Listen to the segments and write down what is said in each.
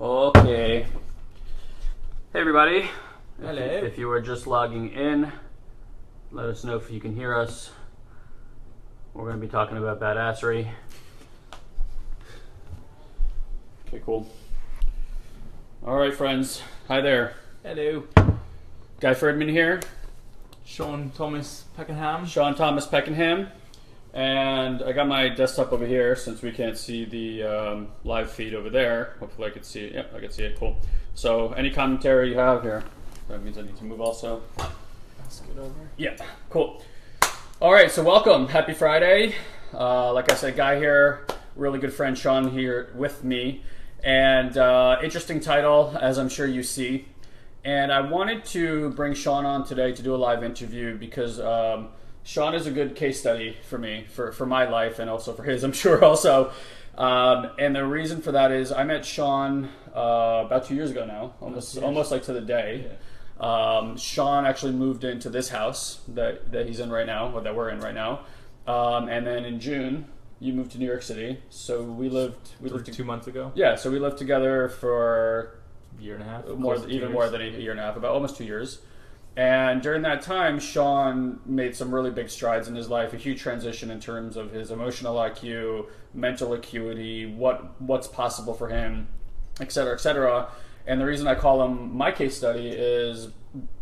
Okay. Hey everybody. Hello. If you were just logging in, let us know if you can hear us. We're going to be talking about badassery. Okay, cool. All right, friends. Hi there. Hello. Guy Ferdman here. Sean Thomas Peckenham. Sean Thomas Peckenham. And I got my desktop over here since we can't see the live feed over there. Hopefully I can see it. Yep, I can see it. Cool. So any commentary you have here? That means I need to move also. Let's get over. Yeah, cool. All right, so welcome. Happy Friday. Like I said, Guy here, really good friend Sean here with me. And interesting title, as I'm sure you see. And I wanted to bring Sean on today to do a live interview because Sean is a good case study for me, for my life, and also for his, I'm sure also. And the reason for that is I met Sean about 2 years ago now, almost like to the day. Yeah. Sean actually moved into this house that he's in right now, or that we're in right now. And then in June, you moved to New York City. So we lived 2 months ago. Yeah, so we lived together for A year and a half. more than a year and a half, about almost 2 years. And during that time, Sean made some really big strides in his life, a huge transition in terms of his emotional IQ, mental acuity, what's possible for him, et cetera, et cetera. And the reason I call him my case study is,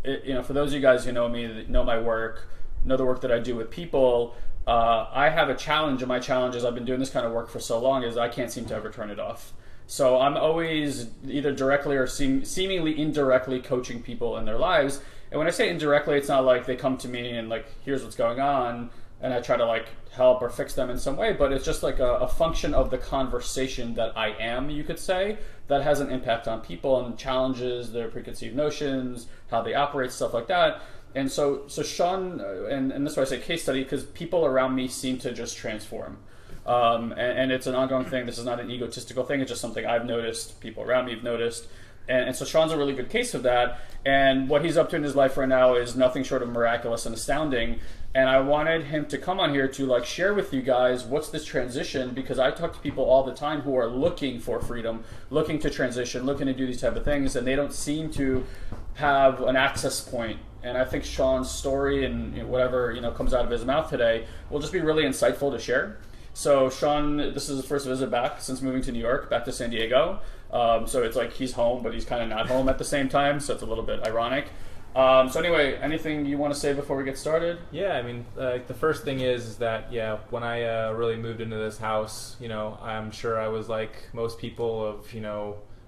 for those of you guys who know me, that know my work, know the work that I do with people, I have a challenge, and my challenge is I've been doing this kind of work for so long is I can't seem to ever turn it off. So I'm always either directly or seemingly indirectly coaching people in their lives. And when I say indirectly, it's not like they come to me and like, here's what's going on, and I try to like help or fix them in some way, but it's just like a function of the conversation that I am, you could say, that has an impact on people and challenges their preconceived notions, how they operate, stuff like that. And so Sean, and that's why I say case study, because people around me seem to just transform. And it's an ongoing thing. This is not an egotistical thing. It's just something I've noticed, people around me have noticed. And so Sean's a really good case of that. And what he's up to in his life right now is nothing short of miraculous and astounding. And I wanted him to come on here to like share with you guys what's this transition, because I talk to people all the time who are looking for freedom, looking to transition, looking to do these type of things, and they don't seem to have an access point. And I think Sean's story and whatever comes out of his mouth today will just be really insightful to share. So Sean, this is his first visit back since moving to New York, back to San Diego. So it's like he's home, but he's kind of not home at the same time. So it's a little bit ironic. So anyway, anything you want to say before we get started? Yeah, I mean, the first thing is that, when I really moved into this house, I'm sure I was like most people of,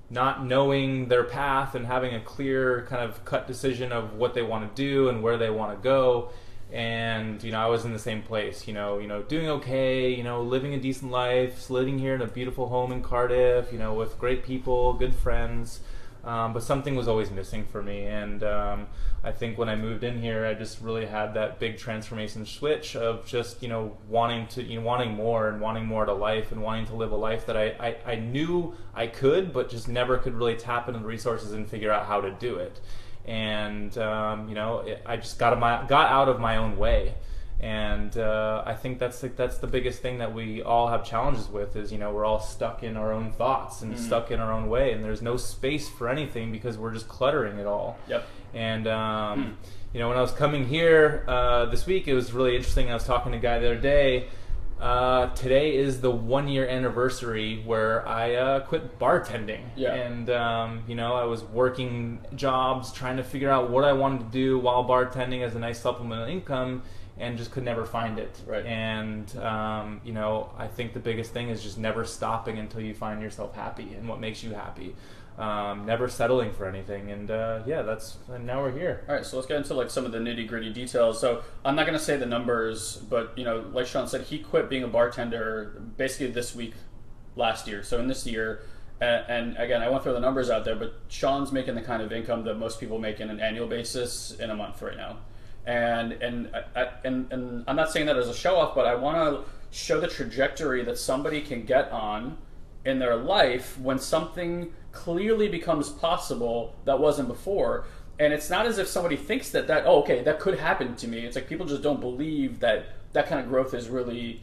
not knowing their path and having a clear kind of cut decision of what they want to do and where they want to go. And I was in the same place, doing okay, living a decent life, living here in a beautiful home in Cardiff, with great people, good friends, but something was always missing for me. And I think when I moved in here, I just really had that big transformation switch of just wanting more and wanting more to life and wanting to live a life that I knew I could, but just never could really tap into the resources and figure out how to do it. And I just got out of my own way, and I think that's the biggest thing that we all have challenges with is we're all stuck in our own thoughts and stuck in our own way, and there's no space for anything because we're just cluttering it all. Yep. And when I was coming here this week, it was really interesting. I was talking to a guy the other day. Today is the 1 year anniversary where I quit bartending. Yeah. And, I was working jobs, trying to figure out what I wanted to do while bartending as a nice supplemental income, and just could never find it. Right. And, I think the biggest thing is just never stopping until you find yourself happy and what makes you happy. Never settling for anything, and and now we're here. All right, so let's get into like some of the nitty gritty details. So I'm not going to say the numbers, but like Sean said, he quit being a bartender basically this week last year. So in this year, and again, I won't throw the numbers out there, but Sean's making the kind of income that most people make in an annual basis in a month right now. And I'm not saying that as a show off, but I want to show the trajectory that somebody can get on in their life when something clearly becomes possible that wasn't before. And it's not as if somebody thinks that could happen to me. It's like people just don't believe that kind of growth is really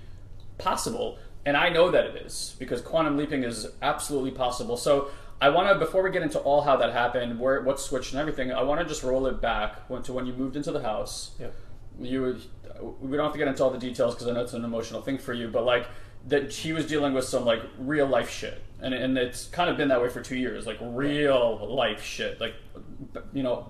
possible. And I know that it is, because quantum leaping is absolutely possible. So I want to, before we get into all how that happened, what switched and everything, I want to just roll it back to when you moved into the house. Yep. We don't have to get into all the details because I know it's an emotional thing for you, but like that he was dealing with some like real life shit, and it's kind of been that way for 2 years, like real life shit, like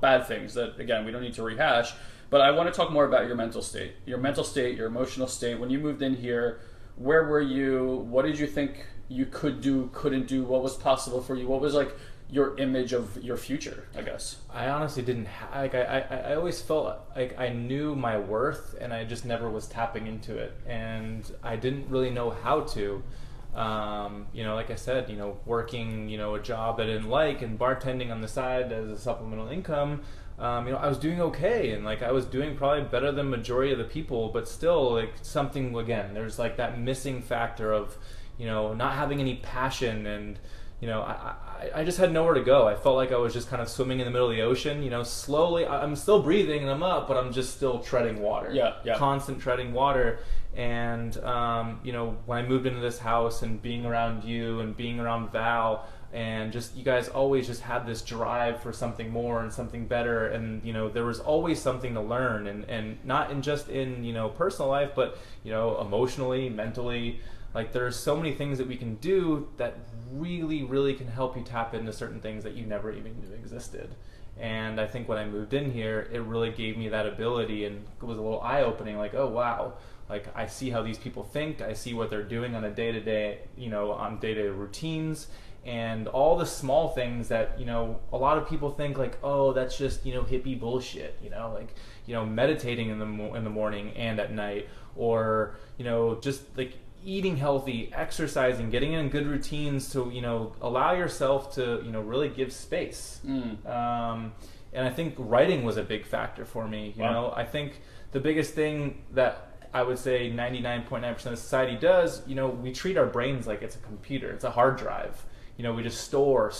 bad things that again we don't need to rehash. But I want to talk more about your mental state, your emotional state. When you moved in here, where were you? What did you think you could do, couldn't do? What was possible for you? What was like your image of your future, I guess? I honestly didn't I always felt like I knew my worth, and I just never was tapping into it, and I didn't really know how to. Like I said, working, a job that I didn't like, and bartending on the side as a supplemental income. I was doing okay, and like I was doing probably better than majority of the people, but still, like something again, there's like that missing factor of, not having any passion, and I just had nowhere to go. I felt like I was just kind of swimming in the middle of the ocean. Slowly, I'm still breathing and I'm up, but I'm just still treading water. Yeah. Constant treading water. And when I moved into this house and being around you and being around Val, and just you guys always just had this drive for something more and something better, and there was always something to learn, and not just in personal life, but emotionally, mentally. Like there's so many things that we can do that really, really can help you tap into certain things that you never even knew existed. And I think when I moved in here, it really gave me that ability, and it was a little eye-opening, like, oh wow, like I see how these people think, I see what they're doing on a day-to-day, on day-to-day routines, and all the small things that, a lot of people think like, oh, that's just, hippie bullshit, meditating in the morning and at night, or, just like eating healthy, exercising, getting in good routines to, allow yourself to, really give space. And I think writing was a big factor for me. Wow. I think the biggest thing that I would say 99.9% of society does, we treat our brains like it's a computer, it's a hard drive. We just store,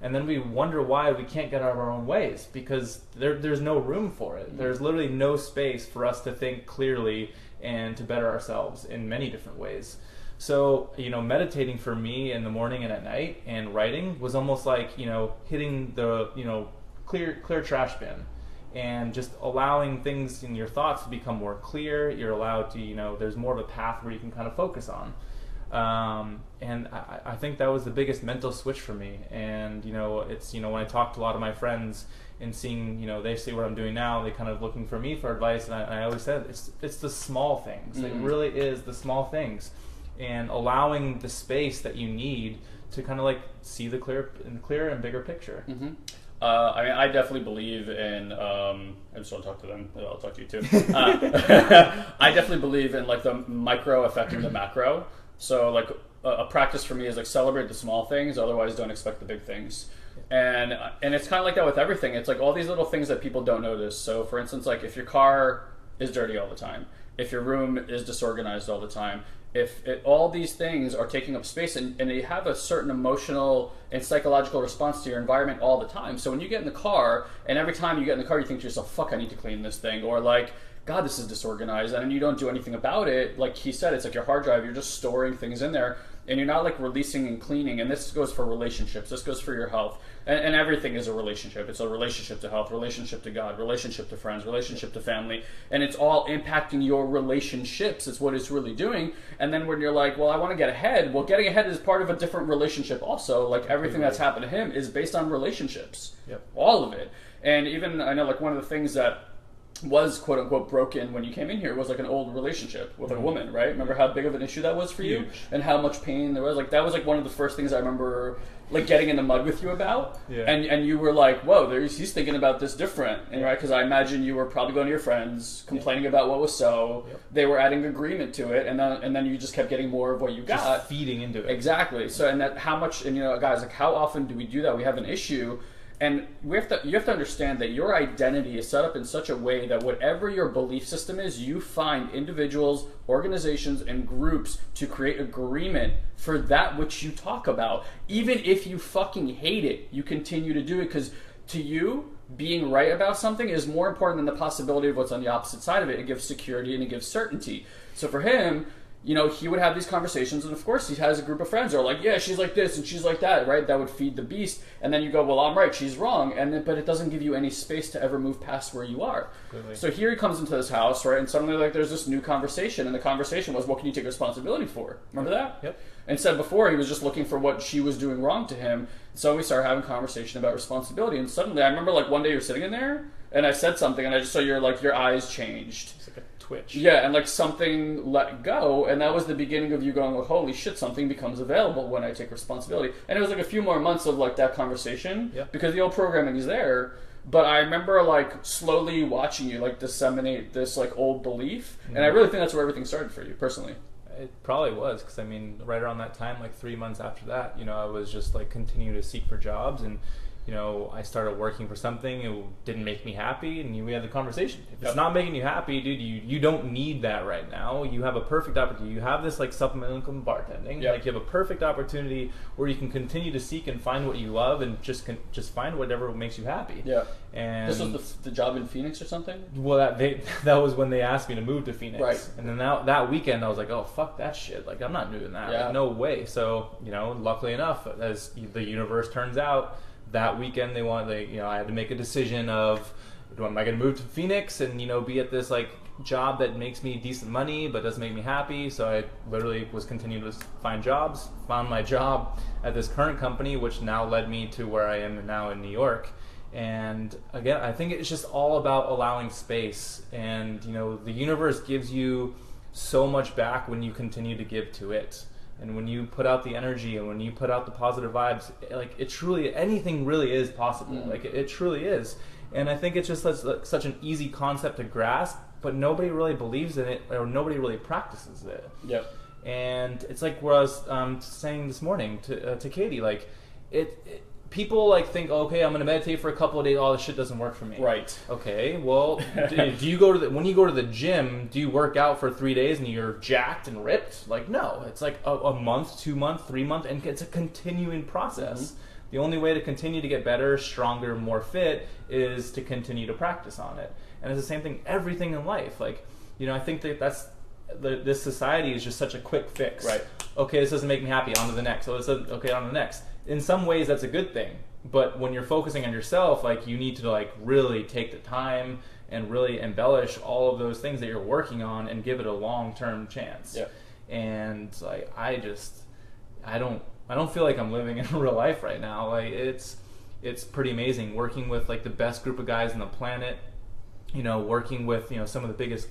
and then we wonder why we can't get out of our own ways, because there's no room for it. There's literally no space for us to think clearly and to better ourselves in many different ways. So, meditating for me in the morning and at night, and writing was almost like, hitting the, clear trash bin, and just allowing things in your thoughts to become more clear. You're allowed to, there's more of a path where you can kind of focus on. And I think that was the biggest mental switch for me. And, it's, when I talk to a lot of my friends and seeing, they see what I'm doing now, they kind of looking for me for advice. And I always said, it's the small things. Mm-hmm. It really is the small things, and allowing the space that you need to kind of like see the clearer and bigger picture. Mm-hmm. I definitely believe in, I just want to talk to them, I'll talk to you too. I definitely believe in like the micro affecting the macro. So like a practice for me is like celebrate the small things, otherwise don't expect the big things. And it's kind of like that with everything. It's like all these little things that people don't notice. So for instance, like if your car is dirty all the time, if your room is disorganized all the time, all these things are taking up space, and you have a certain emotional and psychological response to your environment all the time. So when you get in the car, and every time you get in the car you think to yourself, fuck, I need to clean this thing, or like, God, this is disorganized, and you don't do anything about it. Like he said, it's like your hard drive, you're just storing things in there, and you're not like releasing and cleaning. And this goes for relationships, this goes for your health, and everything is a relationship. It's a relationship to health, relationship to God, relationship to friends, relationship to family, and it's all impacting your relationships. It's what it's really doing. And then when you're like, well, I want to get ahead, well, getting ahead is part of a different relationship also. Like everything that's happened to him is based on relationships. Yep. All of it. And even I know like one of the things that was quote unquote broken when you came in here was like an old relationship with a woman, right? Remember how big of an issue that was for you, and how much pain there was? Like that was like one of the first things I remember like getting in the mud with you about. Yeah. And you were like, whoa, he's thinking about this different, and right? Because I imagine you were probably going to your friends complaining about what was so. Yep. They were adding agreement to it, and then you just kept getting more of what you got, just feeding into it. Exactly. So and that how much, and guys, like how often do we do that? We have an issue. And you have to understand that your identity is set up in such a way that whatever your belief system is, you find individuals, organizations, and groups to create agreement for that which you talk about. Even if you fucking hate it, you continue to do it, because to you, being right about something is more important than the possibility of what's on the opposite side of it. It gives security and it gives certainty. So for him, you know, he would have these conversations, and of course he has a group of friends that are like, yeah, she's like this and she's like that, right? That would feed the beast. And then you go, well, I'm right, she's wrong. But it doesn't give you any space to ever move past where you are. Really? So here he comes into this house, right? And suddenly, like, there's this new conversation, and the conversation was, what can you take responsibility for? Remember that? Yep. Instead, before, he was just looking for what she was doing wrong to him. So we started having a conversation about responsibility. And suddenly, I remember, like, one day you're sitting in there, and I said something, and I just saw your eyes changed. It's like a twitch. Yeah, and like something let go, and that was the beginning of you going, well, holy shit, something becomes available when I take responsibility. And it was like a few more months of like that conversation, because the old programming is there. But I remember like slowly watching you like disseminate this like old belief, and I really think that's where everything started for you personally. It probably was, because I mean, right around that time, like 3 months after that, you know, I was just like continuing to seek for jobs, and you know, I started working for something. It didn't make me happy, and we had the conversation. If it's not making you happy, dude, you don't need that right now. You have a perfect opportunity. You have this like supplemental income bartending. Like you have a perfect opportunity where you can continue to seek and find what you love, and just find whatever makes you happy. Yeah. And this was the job in Phoenix or something? Well, that was when they asked me to move to Phoenix. Right. And then that weekend, I was like, oh, fuck that shit. Like, I'm not doing that. Like, no way. So, you know, luckily enough, as the universe turns out, that weekend I had to make a decision of, am I going to move to Phoenix and, you know, be at this like job that makes me decent money but doesn't make me happy? So I literally was continuing to find jobs, found my job at this current company, which now led me to where I am now in New York. And again, I think it's just all about allowing space, and you know, the universe gives you so much back when you continue to give to it. And when you put out the energy and when you put out the positive vibes, like it truly, anything really is possible. Like it truly is. And I think it's just such an easy concept to grasp, but nobody really believes in it, or nobody really practices it. Yep. And it's like what I was saying this morning to Katie, like people like think, okay, I'm going to meditate for a couple of days. Oh, this shit doesn't work for me. Right. Okay. Well, do you go to when you go to the gym, do you work out for 3 days and you're jacked and ripped? Like, no. It's like a month, 2 months, 3 months, and it's a continuing process. The only way to continue to get better, stronger, more fit is to continue to practice on it. And it's the same thing, everything in life. Like, you know, I think this society is just such a quick fix. Right. Okay, this doesn't make me happy. On to the next. Okay, on to the next. In some ways, that's a good thing. But when you're focusing on yourself, like, you need to like really take the time and really embellish all of those things that you're working on and give it a long-term chance. Yeah. And like, I don't feel like I'm living in real life right now. Like, it's pretty amazing working with like the best group of guys on the planet. You know, working with, you know, some of the biggest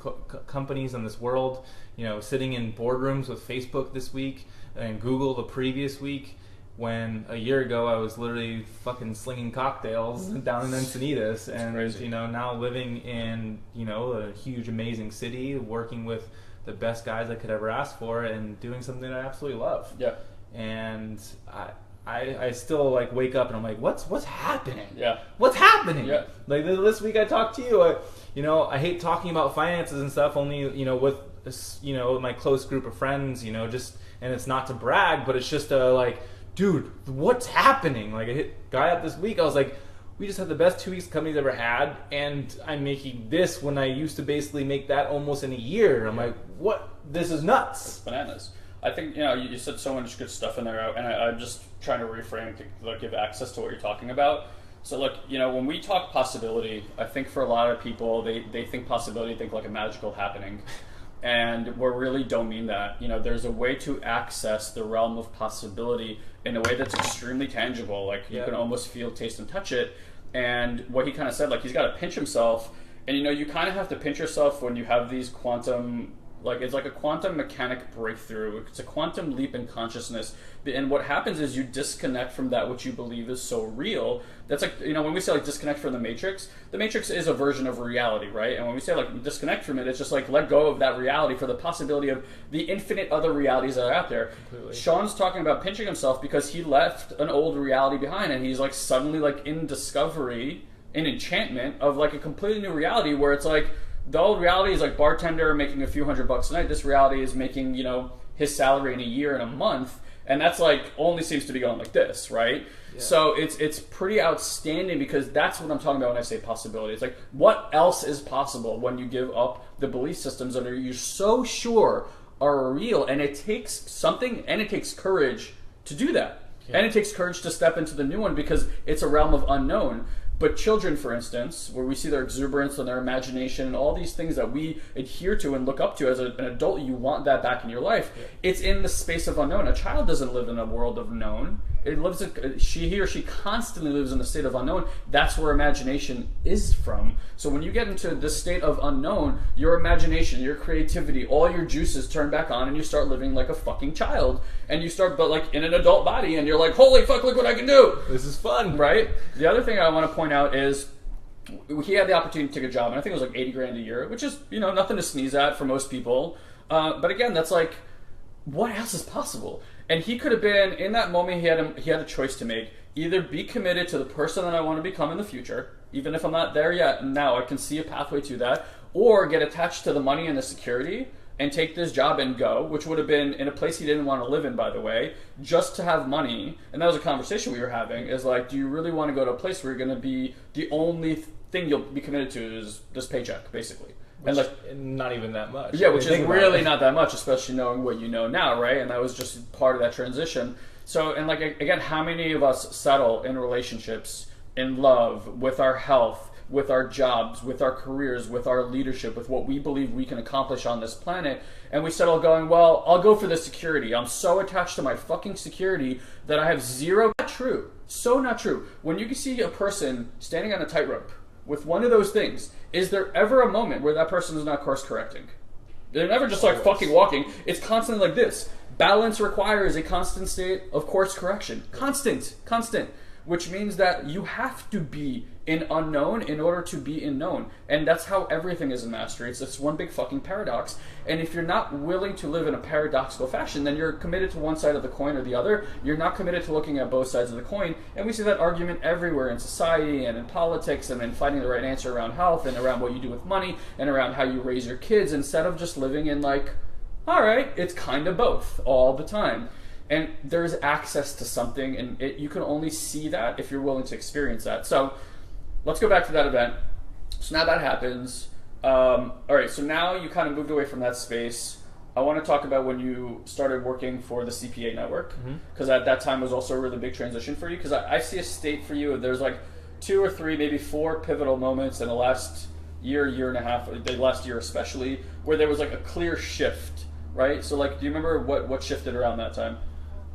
companies in this world, you know, sitting in boardrooms with Facebook this week and Google the previous week, when a year ago I was literally fucking slinging cocktails down in Encinitas. And, you know, now living in, you know, a huge, amazing city, working with the best guys I could ever ask for and doing something I absolutely love. Yeah. And I still like wake up and I'm like, what's happening? Yeah. What's happening? Yeah. Like this week I talked to you. You know, I hate talking about finances and stuff. Only, you know, with this, you know, my close group of friends. You know, just, and it's not to brag, but it's just like, dude, what's happening? Like, I hit a guy up this week. I was like, we just had the best 2 weeks the company's ever had, and I'm making this when I used to basically make that almost in a year. I'm like, what? This is nuts. It's bananas. I think, you know, you said so much good stuff in there, and I'm just trying to reframe to like, give access to what you're talking about. So, look, you know, when we talk possibility, I think for a lot of people, they think possibility, think like a magical happening. And we really don't mean that. You know, there's a way to access the realm of possibility in a way that's extremely tangible. Like, you can almost feel, taste, and touch it. And what he kind of said, like, he's got to pinch himself. And, you know, you kind of have to pinch yourself when you have these quantum... Like, it's like a quantum mechanic breakthrough. It's a quantum leap in consciousness. And what happens is you disconnect from that which you believe is so real. That's like, you know, when we say like disconnect from the Matrix is a version of reality, right? And when we say like disconnect from it, it's just like let go of that reality for the possibility of the infinite other realities that are out there. Completely. Sean's talking about pinching himself because he left an old reality behind, and he's like suddenly like in discovery, in enchantment of like a completely new reality where it's like, the old reality is like bartender making a few $100 a night. This reality is making, you know, his salary in a year and a month. And that's like only seems to be going like this, right? Yeah. So it's pretty outstanding, because that's what I'm talking about when I say possibility. It's like, what else is possible when you give up the belief systems that you're so sure are real, and it takes something, and it takes courage to do that. And it takes courage to step into the new one because it's a realm of unknown. But children, for instance, where we see their exuberance and their imagination and all these things that we adhere to and look up to as an adult, you want that back in your life. Yeah. It's in the space of unknown. A child doesn't live in a world of known. It lives. He or she constantly lives in the state of unknown. That's where imagination is from. So when you get into this state of unknown, your imagination, your creativity, all your juices turn back on, and you start living like a fucking child. And you start, but like in an adult body, and you're like, holy fuck, look what I can do. This is fun, right? The other thing I want to point out is he had the opportunity to take a job, and I think it was like $80,000 a year, which is, you know, nothing to sneeze at for most people. But again, that's like, what else is possible? And he could have been, in that moment, he had a choice to make. Either be committed to the person that I want to become in the future, even if I'm not there yet, now I can see a pathway to that, or get attached to the money and the security and take this job and go, which would have been in a place he didn't want to live in, by the way, just to have money. And that was a conversation we were having, is like, do you really want to go to a place where you're going to be, the only thing you'll be committed to is this paycheck, basically? Which, and like, not even that much. Yeah, which is really not that much, especially knowing what you know now, right? And that was just part of that transition. So, and like, again, how many of us settle in relationships, in love, with our health, with our jobs, with our careers, with our leadership, with what we believe we can accomplish on this planet, and we settle going, well, I'll go for the security. I'm so attached to my fucking security that I have zero... Not true. So not true. When you can see a person standing on a tightrope with one of those things, is there ever a moment where that person is not course correcting? They're never just like fucking walking. It's constantly like this. Balance requires a constant state of course correction. Constant. Which means that you have to be in unknown in order to be in known. And that's how everything is in mastery. It's this one big fucking paradox. And if you're not willing to live in a paradoxical fashion, then you're committed to one side of the coin or the other. You're not committed to looking at both sides of the coin. And we see that argument everywhere in society and in politics and in finding the right answer around health and around what you do with money and around how you raise your kids, instead of just living in like, all right, it's kind of both all the time. And there's access to something, and you can only see that if you're willing to experience that. So let's go back to that event. So now that happens. All right, so now you kind of moved away from that space. I want to talk about when you started working for the CPA network, because at that time was also a really big transition for you, because I see a state for you. There's like 2 or 3, maybe 4 pivotal moments in the last year and a half, the last year especially, where there was like a clear shift, right? So like, do you remember what shifted around that time?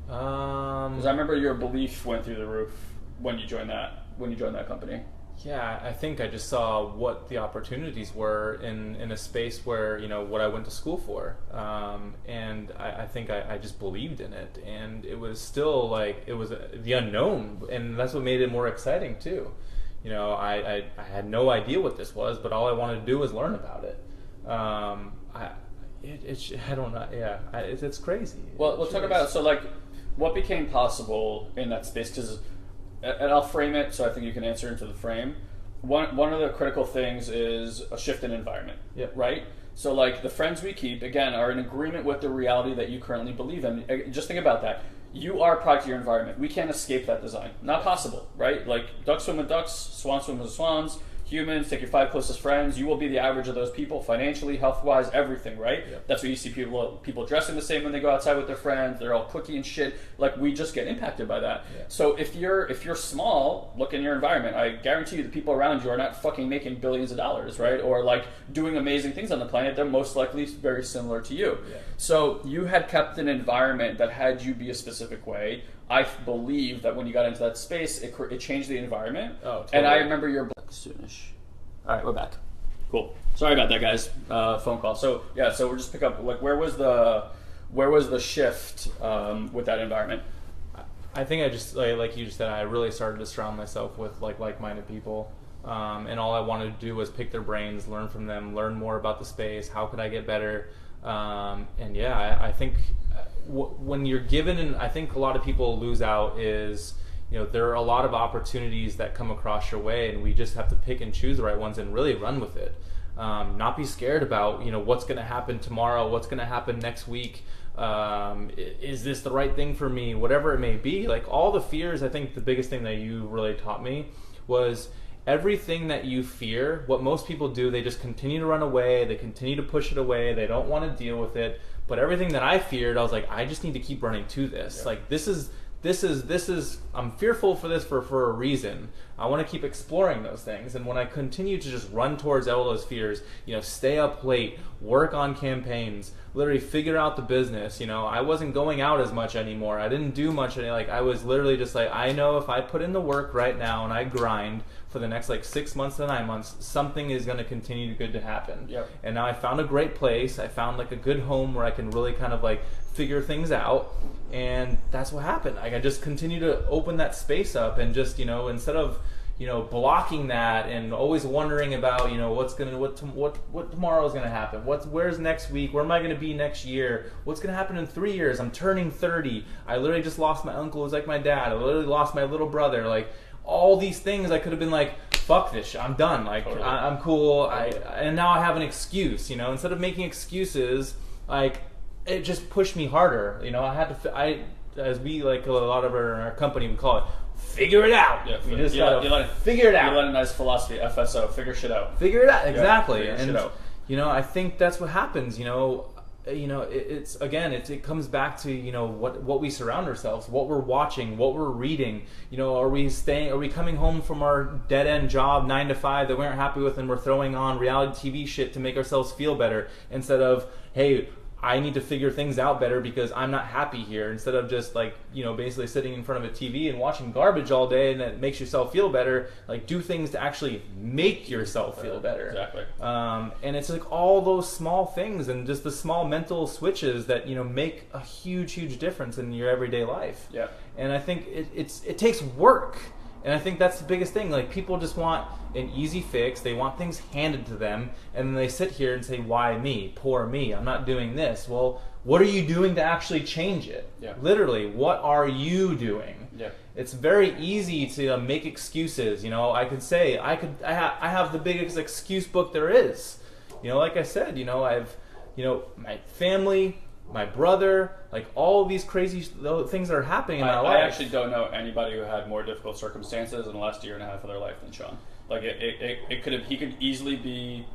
Because I remember your belief went through the roof when you joined that company. Yeah, I think I just saw what the opportunities were in a space where, you know, what I went to school for, and I think I just believed in it, and it was still like, it was the unknown, and that's what made it more exciting too. You know, I had no idea what this was, but all I wanted to do was learn about it. I don't know. Yeah, it's crazy. Well, let's talk about, so like, what became possible in that space? Because, and I'll frame it so I think you can answer into the frame. One of the critical things is a shift in environment. Yeah. Right. So like the friends we keep, again, are in agreement with the reality that you currently believe in. Just think about that. You are a product of your environment. We can't escape that design. Not possible, right? Like ducks swim with ducks, swans swim with swans. Humans, take your 5 closest friends, you will be the average of those people, financially, health-wise, everything, right? Yeah. That's what you see people dressing the same when they go outside with their friends. They're all cliquey and shit. Like, we just get impacted by that. Yeah. So if you're small, look in your environment. I guarantee you the people around you are not fucking making billions of dollars, right? Or like doing amazing things on the planet. They're most likely very similar to you. Yeah. So you had kept an environment that had you be a specific way. I believe that when you got into that space, it changed the environment. Oh, totally. And I remember your soonish. All right, we're back. Cool. Sorry about that, guys. Phone call. So yeah, so we'll just pick up. Like, where was the shift with that environment? I think I just like you just said. I really started to surround myself with like-minded people, and all I wanted to do was pick their brains, learn from them, learn more about the space. How could I get better? And yeah, I think when you're given, and I think a lot of people lose out is, you know, there are a lot of opportunities that come across your way, and we just have to pick and choose the right ones and really run with it. Not be scared about, you know, what's going to happen tomorrow, what's going to happen next week. Is this the right thing for me? Whatever it may be, like all the fears. I think the biggest thing that you really taught me was, everything that you fear, what most people do, they just continue to run away, they continue to push it away, they don't want to deal with it. But everything that I feared, I was like, I just need to keep running to this. Yeah. Like, this is, I'm fearful for this for a reason. I want to keep exploring those things. And when I continue to just run towards all those fears, stay up late, work on campaigns, literally figure out the business, I wasn't going out as much anymore. I didn't do much. Like, I was literally just like, I know if I put in the work right now and I grind for the next 6 months to 9 months, something is going to continue good to happen. Yep. And now I found a great place. I found a good home where I can really kind of figure things out. And that's what happened. I just continue to open that space up and just, instead of, blocking that and always wondering about, what tomorrow is going to happen. Where's next week? Where am I going to be next year? What's going to happen in 3 years? I'm turning 30. I literally just lost my uncle who's like my dad. I literally lost my little brother. All these things, I could have been fuck this shit. I'm done. Totally. I'm cool. And now I have an excuse, instead of making excuses, it just pushed me harder. I had to, as we a lot of our company, we call it, figure it out. Yeah, you just gotta figure it out. You let a nice philosophy, FSO, figure shit out. Figure it out, exactly. Yeah, and I think that's what happens. It's again, it comes back to what we surround ourselves, what we're watching, what we're reading. Are we coming home from our dead end job 9 to 5 that we aren't happy with, and we're throwing on reality TV shit to make ourselves feel better instead of, hey, I need to figure things out better because I'm not happy here, instead of just basically sitting in front of a TV and watching garbage all day, and that makes yourself feel better. Do things to actually make yourself feel better. Exactly. And it's all those small things and just the small mental switches that make a huge difference in your everyday life. Yeah. And I think it takes work. And I think that's the biggest thing. People just want an easy fix. They want things handed to them. And then they sit here and say, why me? Poor me. I'm not doing this. Well, what are you doing to actually change it? Yeah. Literally, what are you doing? Yeah. It's very easy to make excuses. I could say, I have the biggest excuse book there is. Like I said, I've, my family, my brother, all these crazy things that are happening in my life. I actually don't know anybody who had more difficult circumstances in the last year and a half of their life than Sean. He could easily be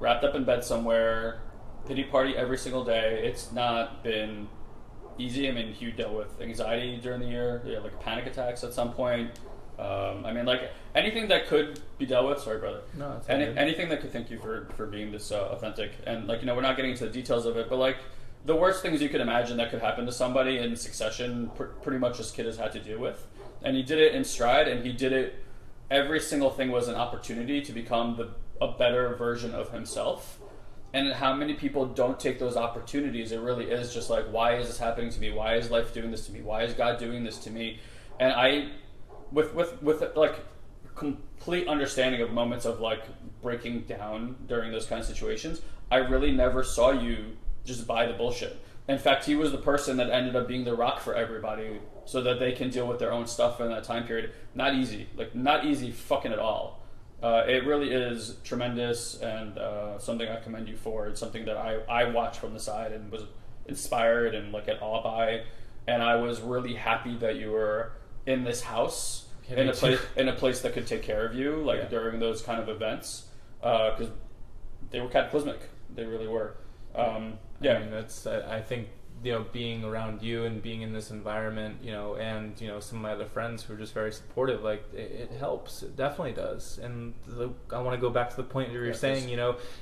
wrapped up in bed somewhere, pity party every single day. It's not been easy. He dealt with anxiety during the year, panic attacks at some point. Anything that could be dealt with. Sorry, brother. No, it's anything that could. Thank you for being this authentic. And we're not getting into the details of it, but the worst things you could imagine that could happen to somebody in succession, pretty much this kid has had to deal with. And he did it in stride, and he did it, every single thing was an opportunity to become a better version of himself. And how many people don't take those opportunities? It really is just why is this happening to me? Why is life doing this to me? Why is God doing this to me? And I, with complete understanding of moments of breaking down during those kind of situations, I really never saw you just buy the bullshit. In fact, he was the person that ended up being the rock for everybody so that they can deal with their own stuff in that time period. Not easy. Not easy fucking at all. It really is tremendous, and something I commend you for. It's something that I watched from the side and was inspired and at awe by. And I was really happy that you were in this house, in a place that could take care of you during those kind of events, because they were cataclysmic. They really were. I think being around you and being in this environment, and some of my other friends who are just very supportive, it helps. It definitely does. And I want to go back to the point where you're saying,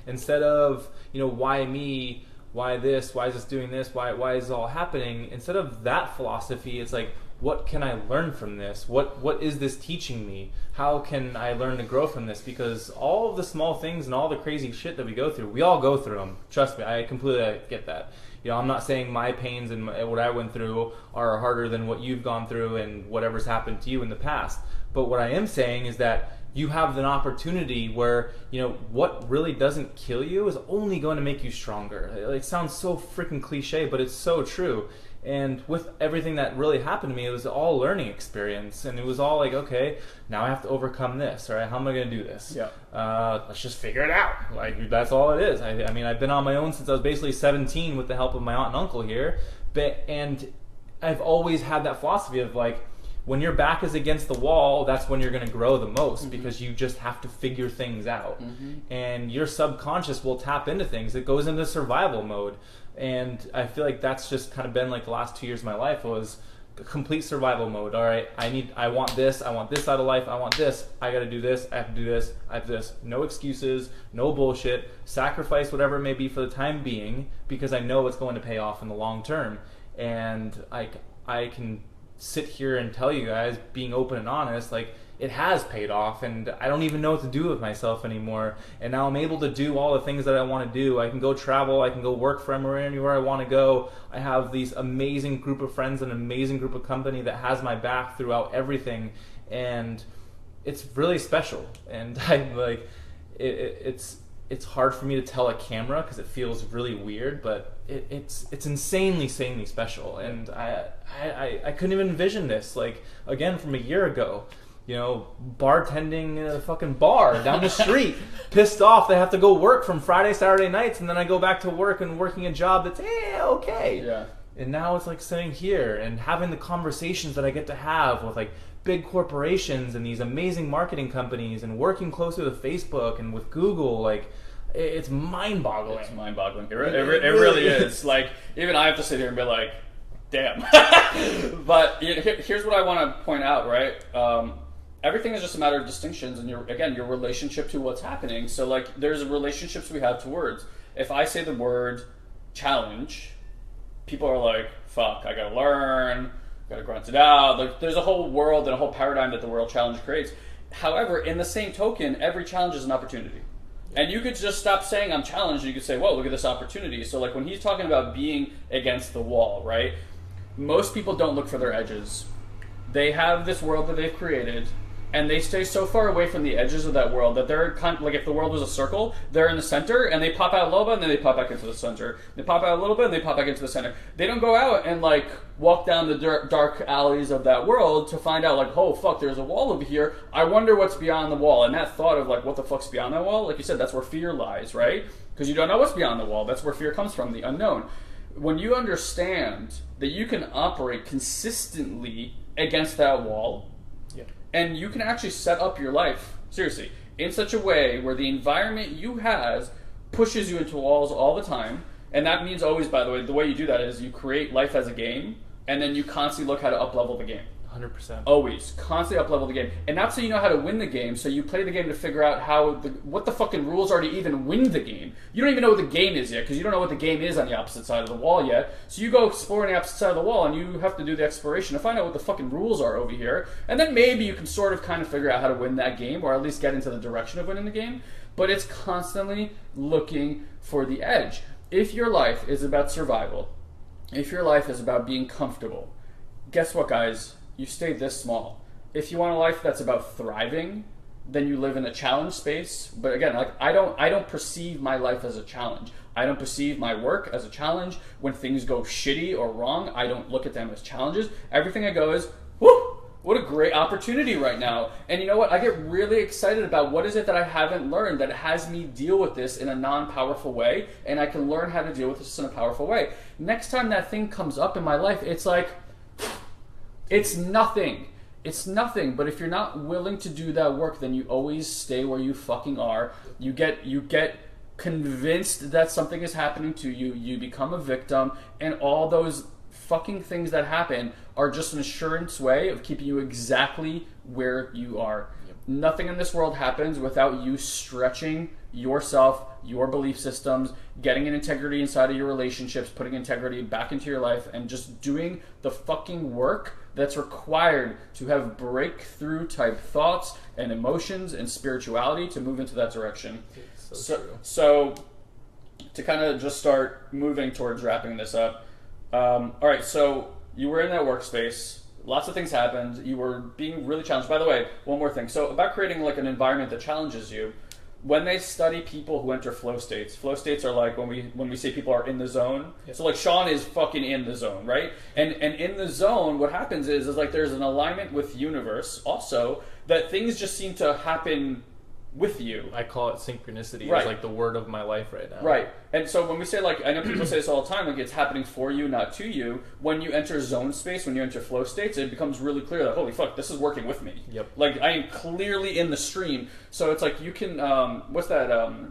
instead of why me, why this, why is this doing this, why is it all happening? Instead of that philosophy, it's what can I learn from this? What is this teaching me? How can I learn to grow from this? Because all of the small things and all the crazy shit that we go through, we all go through them. Trust me, I completely get that. I'm not saying my pains and what I went through are harder than what you've gone through and whatever's happened to you in the past. But what I am saying is that you have an opportunity where, what really doesn't kill you is only going to make you stronger. It sounds so freaking cliche, but it's so true. And with everything that really happened to me, it was all learning experience. And it was all okay, now I have to overcome this. All right, how am I going to do this? Yeah. Let's just figure it out. That's all it is. I've been on my own since I was basically 17 with the help of my aunt and uncle here. And I've always had that philosophy of when your back is against the wall, that's when you're going to grow the most, because you just have to figure things out. And your subconscious will tap into things. It goes into survival mode. And I feel like that's just kind of been like the last 2 years of my life was complete survival mode. All right, I want this out of life, I want this, I got to do this, I have to do this, I have this. No excuses, no bullshit, sacrifice whatever it may be for the time being, because I know it's going to pay off in the long term. And I can sit here and tell you guys, being open and honest, like, it has paid off, and I don't even know what to do with myself anymore. And now I'm able to do all the things that I want to do. I can go travel, I can go work from anywhere I want to go. I have these amazing group of friends, an amazing group of company that has my back throughout everything, and it's really special. And I'm like, it's hard for me to tell a camera because it feels really weird, but it's insanely special. And I couldn't even envision this, like, again, from a year ago. You know, bartending in a fucking bar down the street, pissed off they have to go work from Friday, Saturday nights, and then I go back to work and working a job that's okay. Yeah. And now it's like sitting here and having the conversations that I get to have with like big corporations and these amazing marketing companies, and working closely with Facebook and with Google. Like, it's mind-boggling. It's mind-boggling. It really is. Like, even I have to sit here and be like, damn. But here's what I want to point out, right? Everything is just a matter of distinctions, and your relationship to what's happening. So, like, there's relationships we have to words. If I say the word challenge, people are like, fuck, I gotta learn, gotta grunt it out. Like, there's a whole world and a whole paradigm that the world challenge creates. However, in the same token, every challenge is an opportunity. And you could just stop saying I'm challenged, and you could say, whoa, look at this opportunity. So, like, when he's talking about being against the wall, right? Most people don't look for their edges. They have this world that they've created, and they stay so far away from the edges of that world that they're kind of like, if the world was a circle, they're in the center, and they pop out a little bit, and then they pop back into the center. They pop out a little bit, and they pop back into the center. They don't go out and, like, walk down the dark alleys of that world to find out, like, oh, fuck, there's a wall over here. I wonder what's beyond the wall. And that thought of, like, what the fuck's beyond that wall? Like you said, that's where fear lies, right? Because you don't know what's beyond the wall. That's where fear comes from, the unknown. When you understand that you can operate consistently against that wall, and you can actually set up your life, seriously, in such a way where the environment you has pushes you into walls all the time. And that means always, by the way you do that is you create life as a game, and then you constantly look how to up-level the game. 100%. Always. Constantly up-level the game. And not so you know how to win the game, so you play the game to figure out what the fucking rules are to even win the game. You don't even know what the game is yet, because you don't know what the game is on the opposite side of the wall yet. So you go explore on the opposite side of the wall, and you have to do the exploration to find out what the fucking rules are over here. And then maybe you can sort of kind of figure out how to win that game, or at least get into the direction of winning the game. But it's constantly looking for the edge. If your life is about survival, if your life is about being comfortable, guess what, guys? You stay this small. If you want a life that's about thriving, then you live in a challenge space. But again, like, I don't perceive my life as a challenge. I don't perceive my work as a challenge. When things go shitty or wrong, I don't look at them as challenges. Everything I go is, whoo, what a great opportunity right now. And you know what? I get really excited about what is it that I haven't learned that has me deal with this in a non-powerful way, and I can learn how to deal with this in a powerful way. Next time that thing comes up in my life, it's like, it's nothing. It's nothing. But if you're not willing to do that work, then you always stay where you fucking are. You get convinced that something is happening to you. You become a victim, and all those fucking things that happen are just an assurance way of keeping you exactly where you are. Yep. Nothing in this world happens without you stretching yourself, your belief systems, getting an integrity inside of your relationships, putting integrity back into your life, and just doing the fucking work that's required to have breakthrough type thoughts and emotions and spirituality to move into that direction. So to kind of just start moving towards wrapping this up. All right, so you were in that workspace. Lots of things happened. You were being really challenged. By the way, one more thing. So about creating like an environment that challenges you. When they study people who enter flow states are like when we say people are in the zone. Yep. So like Sean is fucking in the zone, right? And in the zone, what happens is like there's an alignment with the universe also that things just seem to happen with you. I call it synchronicity. Right. It's like the word of my life right now. Right. And so when we say, like, I know people say this all the time, like, it's happening for you, not to you. When you enter zone space, when you enter flow states, it becomes really clear that, holy fuck, this is working with me. Yep. Like, I am clearly in the stream. So it's like you can, what's that,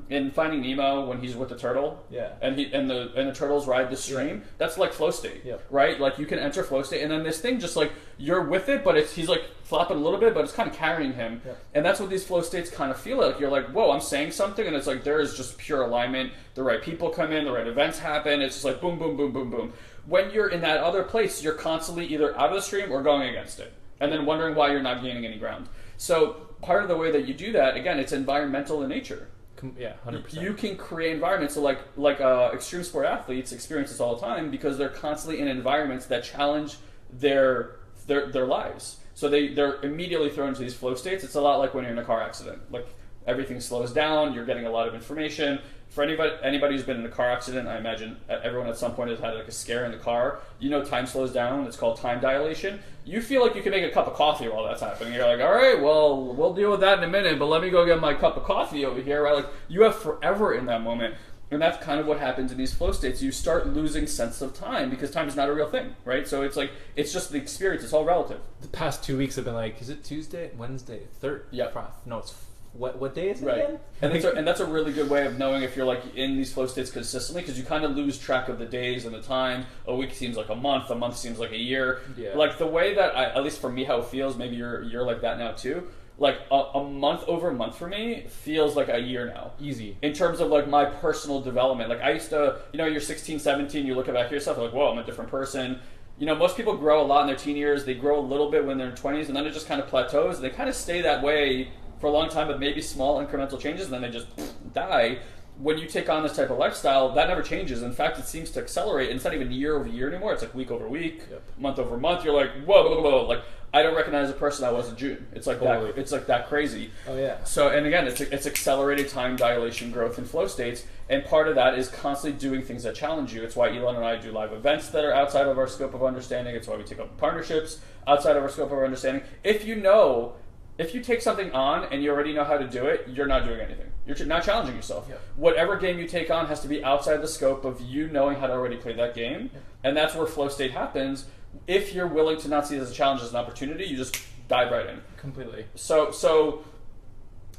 in Finding Nemo when he's with the turtle? Yeah. And the turtles ride the stream? Yeah. That's like flow state. Yep. Right? Like, you can enter flow state, and then this thing just, like, you're with it, but he's, like, flopping a little bit, but it's kind of carrying him. Yep. And that's what these flow states kind of feel like. You're like, whoa, I'm saying something, and it's like there is just pure alignment. The right people come in, the right events happen. It's just like boom, boom, boom, boom, boom. When you're in that other place, you're constantly either out of the stream or going against it, and then wondering why you're not gaining any ground. So part of the way that you do that, again, it's environmental in nature. Yeah, 100%. You can create environments. So like extreme sport athletes experience this all the time because they're constantly in environments that challenge their lives. So they're immediately thrown into these flow states. It's a lot like when you're in a car accident. Like everything slows down. You're getting a lot of information. For anybody who's been in a car accident, I imagine everyone at some point has had like a scare in the car. You know, time slows down. It's called time dilation. You feel like you can make a cup of coffee while that's happening. You're like, all right, well, we'll deal with that in a minute, but let me go get my cup of coffee over here, right? Like you have forever in that moment. And that's kind of what happens in these flow states. You start losing sense of time because time is not a real thing, right? So it's like, it's just the experience. It's all relative. The past 2 weeks have been like, is it Tuesday, Wednesday, Thursday? Yeah. No, it's what day is it right. again? And that's a really good way of knowing if you're like in these flow states consistently, because you kind of lose track of the days and the time. A week seems like a month seems like a year. Yeah. Like the way that at least for me, how it feels, maybe you're like that now too. Like a month over a month for me feels like a year now. Easy. In terms of like my personal development. Like I used to, you're 16, 17, you look back at yourself, you're like, whoa, I'm a different person. Most people grow a lot in their teen years. They grow a little bit when they're in 20s, and then it just kind of plateaus. And they kind of stay that way for a long time, but maybe small incremental changes, and then they just die. When you take on this type of lifestyle, that never changes. In fact, it seems to accelerate. And it's not even year over year anymore. It's like week over week, month over month. You're like, whoa, whoa, whoa. Like, I don't recognize the person I was in June. It's like that. It's like that crazy. Oh yeah. So, and again, it's accelerated time dilation, growth, and flow states. And part of that is constantly doing things that challenge you. It's why Ilan and I do live events that are outside of our scope of understanding. It's why we take up partnerships outside of our scope of understanding. If you take something on and you already know how to do it, you're not doing anything. You're not challenging yourself. Yep. Whatever game you take on has to be outside the scope of you knowing how to already play that game. Yep. And that's where flow state happens. If you're willing to not see it as a challenge, as an opportunity, you just dive right in. Completely. So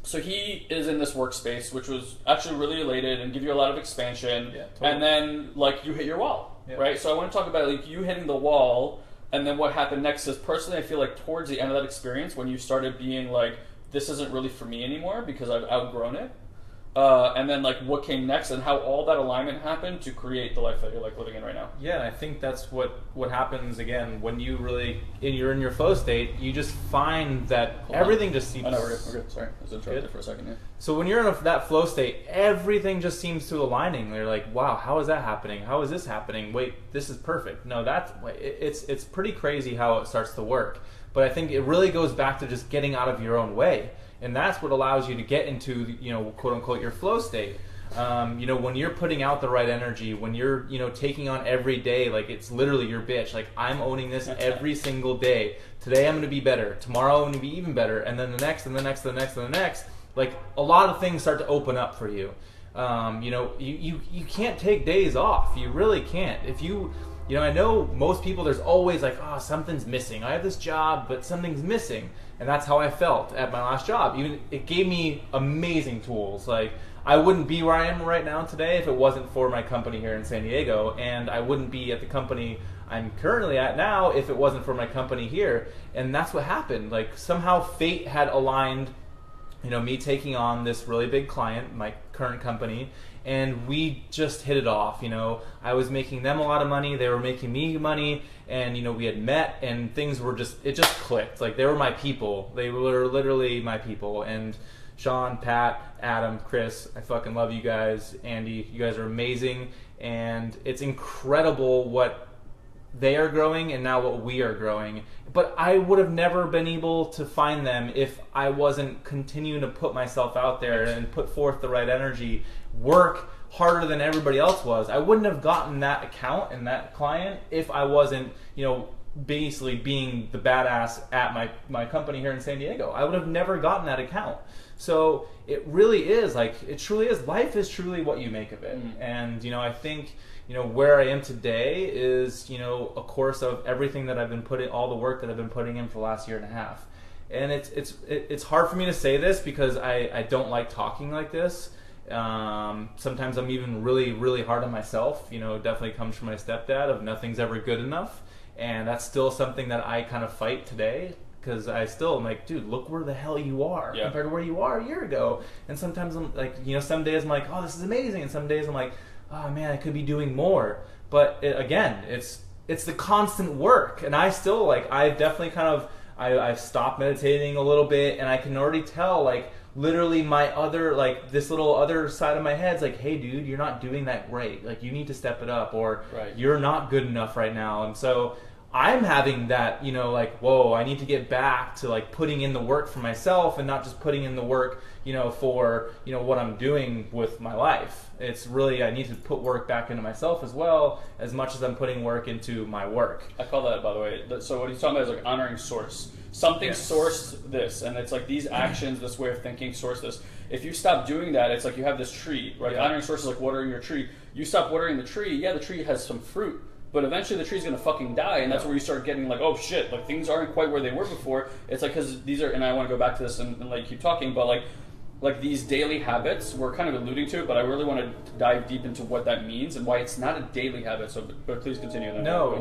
he is in this workspace, which was actually really elated and give you a lot of expansion. Yeah, totally. And then like you hit your wall, right? So I want to talk about like you hitting the wall. And then what happened next is, personally, I feel like towards the end of that experience, when you started being like, this isn't really for me anymore because I've outgrown it. And then like what came next and how all that alignment happened to create the life that you're like living in right now. Yeah, and I think that's what happens again when you really you're in your flow state. You just find that everything just seems. Oh no, we're good. Sorry, I was interrupted for a second. Yeah. So when you're in that flow state, everything just seems to aligning. They're like, wow, how is that happening? How is this happening? Wait, this is perfect. No, it's pretty crazy how it starts to work. But I think it really goes back to just getting out of your own way. And that's what allows you to get into, quote unquote, your flow state. When you're putting out the right energy, when you're, taking on every day, like it's literally your bitch. Like I'm owning this every single day. Today I'm going to be better. Tomorrow I'm going to be even better. And then the next and the next and the next and the next. Like a lot of things start to open up for you. You can't take days off. You really can't. If you I know most people, there's always like, oh, something's missing. I have this job, but something's missing. And that's how I felt at my last job. It gave me amazing tools. Like, I wouldn't be where I am right now today if it wasn't for my company here in San Diego. And I wouldn't be at the company I'm currently at now if it wasn't for my company here. And that's what happened. Like, somehow fate had aligned, me taking on this really big client, my current company, and we just hit it off. I was making them a lot of money, they were making me money, and we had met, and things were it just clicked. Like, they were my people. They were literally my people. And Sean, Pat, Adam, Chris, I fucking love you guys. Andy, you guys are amazing, and it's incredible what they are growing and now what we are growing. But I would have never been able to find them if I wasn't continuing to put myself out there and put forth the right energy, work harder than everybody else was. I wouldn't have gotten that account and that client if I wasn't, basically being the badass at my company here in San Diego. I would have never gotten that account. So it really is like, it truly is, life is truly what you make of it. And, I think, where I am today is, a course of everything that I've been putting, all the work that I've been putting in for the last year and a half. And it's hard for me to say this because I don't like talking like this. Sometimes I'm even really, really hard on myself. It definitely comes from my stepdad of nothing's ever good enough. And that's still something that I kind of fight today, because I still am like, dude, look where the hell you are compared to where you are a year ago. And sometimes I'm like, some days I'm like, oh, this is amazing. And some days I'm like, oh man, I could be doing more. But again, it's the constant work. And I still I've definitely I've stopped meditating a little bit, and I can already tell literally my other this little other side of my head's like, hey dude, you're not doing that great, you need to step it up, or you're not good enough right now. And so I'm having that, whoa, I need to get back to putting in the work for myself and not just putting in the work, for, what I'm doing with my life. It's really, I need to put work back into myself as well, as much as I'm putting work into my work. I call that, by the way, so what he's talking about is honoring source. Something sourced this, and it's these actions, this way of thinking source this. If you stop doing that, it's you have this tree, right? Honoring source is watering your tree. You stop watering the tree, the tree has some fruit, but eventually the tree's gonna fucking die, and that's where you start getting oh shit, things aren't quite where they were before. It's because these are, and I want to go back to this and keep talking, but these daily habits, we're kind of alluding to it, but I really want to dive deep into what that means and why it's not a daily habit. So, but please continue. Then that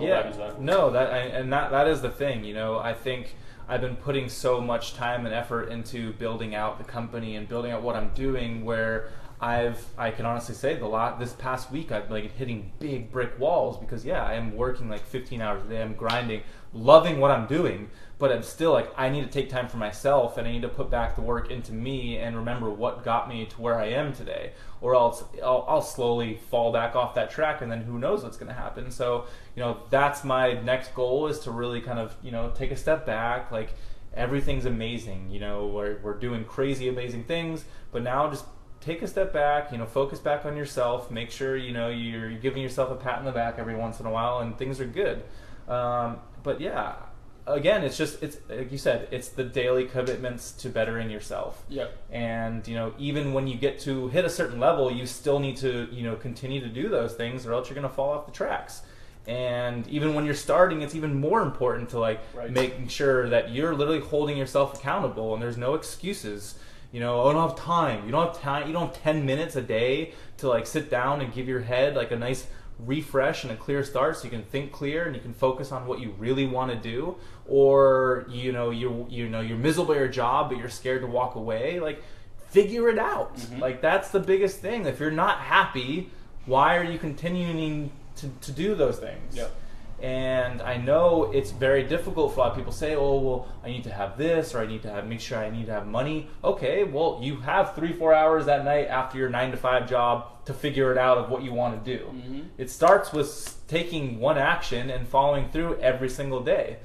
is the thing. I think I've been putting so much time and effort into building out the company and building out what I'm doing, where I can honestly say this past week I've hitting big brick walls, because I am working 15 hours a day. I'm grinding, loving what I'm doing, but I'm still I need to take time for myself, and I need to put back the work into me and remember what got me to where I am today, or else I'll slowly fall back off that track, and then who knows what's going to happen. So that's my next goal, is to really kind of take a step back. Everything's amazing, we're doing crazy amazing things, but now just take a step back, focus back on yourself, make sure you're giving yourself a pat on the back every once in a while, and things are good. But again, it's like you said, it's the daily commitments to bettering yourself. And even when you get to hit a certain level, you still need to continue to do those things, or else you're going to fall off the tracks. And even when you're starting, it's even more important to making sure that you're literally holding yourself accountable, and there's no excuses. I don't have time. You don't have time. You don't have 10 minutes a day to sit down and give your head a nice refresh and a clear start, so you can think clear and you can focus on what you really want to do. Or you're miserable at your job, but you're scared to walk away. Figure it out. That's the biggest thing. If you're not happy, why are you continuing to do those things? And I know it's very difficult for a lot of people to say, oh, well, I need to have this, or I need to make sure I need to have money. Okay, well, you have 3-4 hours at night after your 9-to-5 job to figure it out of what you want to do. It starts with taking one action and following through every single day.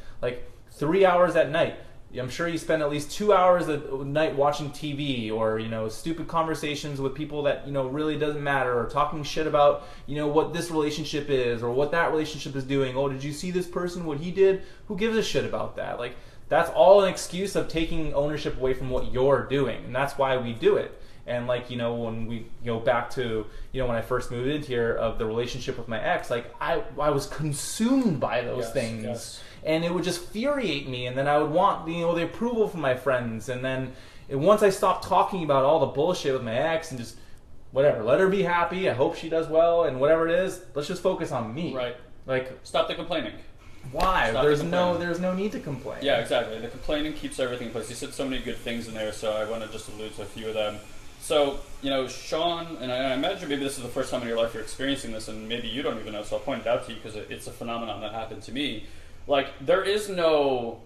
3 hours at night. I'm sure you spend at least 2 hours a night watching TV, or stupid conversations with people that really doesn't matter, or talking shit about what this relationship is or what that relationship is doing. Oh, did you see this person, what he did? Who gives a shit about that? That's all an excuse of taking ownership away from what you're doing, and that's why we do it. And when we go back to when I first moved into here, of the relationship with my ex, I was consumed by those things. And it would just infuriate me, and then I would want the approval from my friends, and then once I stopped talking about all the bullshit with my ex and just whatever, let her be happy, I hope she does well, and whatever it is, let's just focus on me. Stop the complaining. Why? There's no need to complain. Yeah, exactly. The complaining keeps everything in place. You said so many good things in there, so I want to just allude to a few of them. So, Sean, and I imagine maybe this is the first time in your life you're experiencing this, and maybe you don't even know, so I'll point it out to you because it's a phenomenon that happened to me. There is no,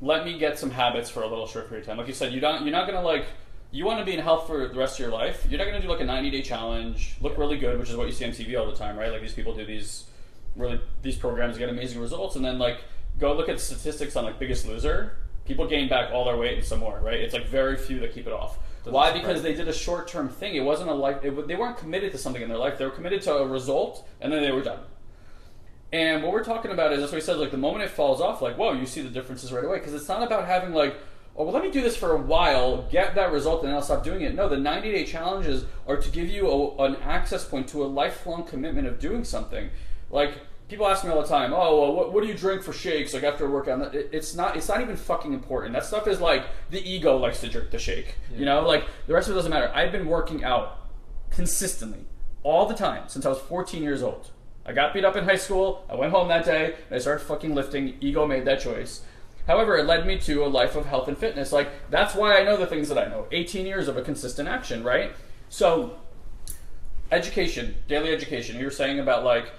let me get some habits for a little short period of time. Like you said, you're not going to you want to be in health for the rest of your life. You're not going to do a 90-day challenge, look really good, which is what you see on TV all the time, right? These people do these programs, get amazing results, and then go look at statistics on Biggest Loser. People gain back all their weight and some more, right? It's very few that keep it off. Why? Because they did a short-term thing. It wasn't a life. They weren't committed to something in their life. They were committed to a result, and then they were done. And what we're talking about is, that's what he said, like the moment it falls off, like, whoa, you see the differences right away. Because it's not about having like, oh, well, let me do this for a while, get that result, and then I'll stop doing it. No, the 90-day challenges are to give you an access point to a lifelong commitment of doing something. Like, people ask me all the time, oh, well, what do you drink for shakes, like after a workout? It's not even fucking important. That stuff is like, the ego likes to drink the shake. Yeah. You know, like, the rest of it doesn't matter. I've been working out consistently all the time since I was 14 years old. I got beat up in high school, I went home that day, and I started fucking lifting. Ego made that choice. However, it led me to a life of health and fitness. Like, that's why I know the things that I know. 18 years of a consistent action, right? So, education, daily education. You were saying about, like,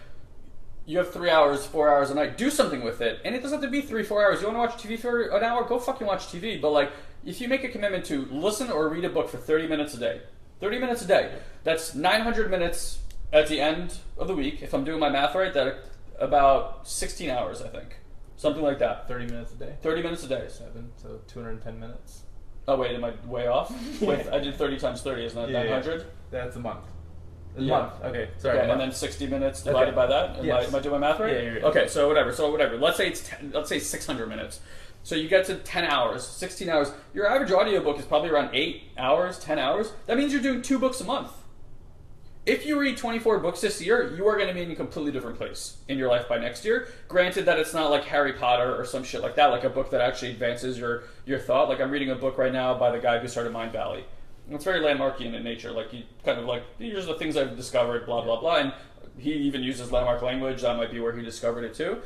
you have 3 hours, 4 hours a night. Do something with it. And it doesn't have to be 3-4 hours. You want to watch TV for an hour? Go fucking watch TV. But, like, if you make a commitment to listen or read a book for 30 minutes a day, 30 minutes a day, that's 900 minutes at the end of the week. If I'm doing my math right, that about 16 hours, I think. Something like that. 30 minutes a day? 30 minutes a day. 7, so 210 minutes. Oh, wait, am I way off? Wait, I did 30 times 30, isn't that 900? Yeah. That's a month. Month. Okay, sorry. Okay, and then 60 minutes divided by that? Am I doing my math right? Yeah, you're right. Okay, so whatever. Let's say let's say 600 minutes. So you get to 10 hours, 16 hours. Your average audiobook is probably around 8 hours, 10 hours. That means you're doing 2 books a month. If you read 24 books this year, you are going to be in a completely different place in your life by next year. Granted that it's not like Harry Potter or some shit like that, like a book that actually advances your thought. Like, I'm reading a book right now by the guy who started Mind Valley. And it's very landmarkian in nature. Like, he kind of like, here's the things I've discovered, blah, blah, blah. And he even uses landmark language. That might be where he discovered it too.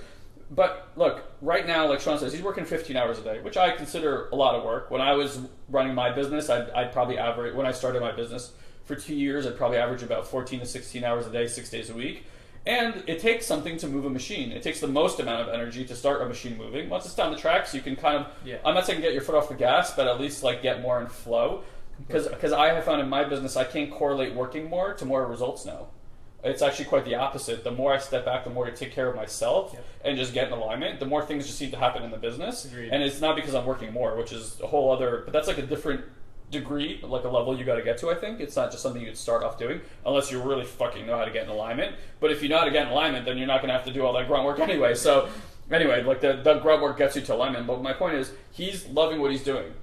But look, right now, like Sean says, he's working 15 hours a day, which I consider a lot of work. When I was running my business, I'd probably average, when I started my business, for 2 years, I'd probably average about 14 to 16 hours a day, 6 days a week. And it takes something to move a machine. It takes the most amount of energy to start a machine moving. Once it's down the tracks, you can kind of, I'm not saying get your foot off the gas, but at least like get more in flow. Because I have found in my business, I can't correlate working more to more results now. It's actually quite the opposite. The more I step back, the more I take care of myself and just get in alignment, the more things just seem to happen in the business. Agreed. And it's not because I'm working more, which is a whole other, but that's like a different degree, like a level you got to get to, I think. It's not just something you'd start off doing unless you really fucking know how to get in alignment. But if you know how to get in alignment, then you're not going to have to do all that grunt work anyway. So anyway, like the grunt work gets you to alignment. But my point is, he's loving what he's doing.